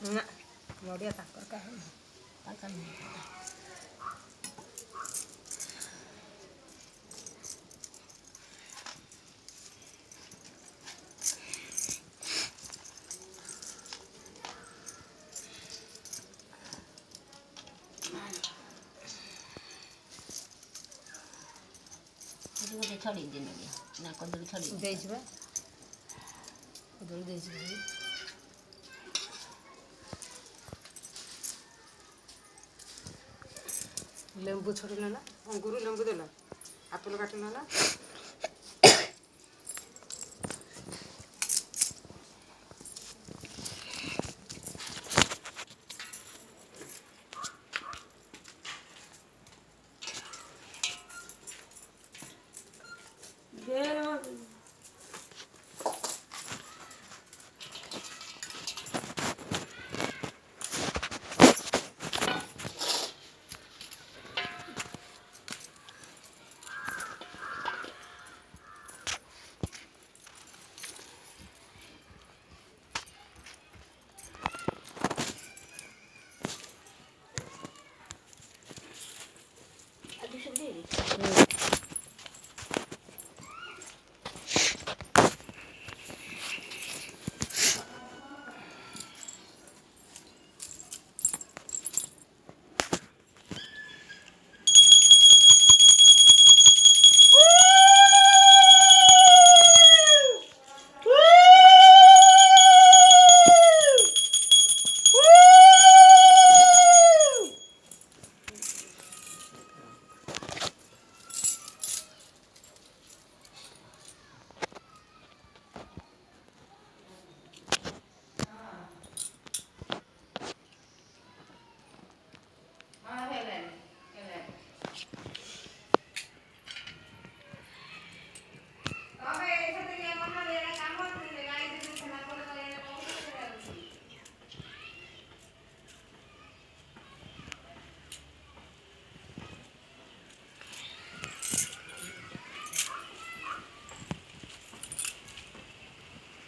ନା ନଡ଼ିଆ ତାଙ୍କର କାହାର ଗୋଟେ ଛଡ଼େଇ ଦେ ନଡ଼ିଆ ନା କଦଳୀ ଛଡ଼େଇ ଦେଇଛି ବା କଦଳୀ ଦେଇଛି ଲେମ୍ବୁ ଛଡ଼ିଲା ନା ଅଙ୍ଗୁରୁ ଲେମ୍ବୁ ଦେଲା ଆପଲ କାଟିଲା ନା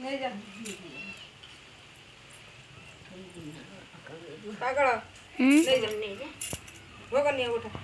ନେଇଯା ପାଗଳ ନେଇଯା ଭୋଗ ନିଅ ଗୋଟେ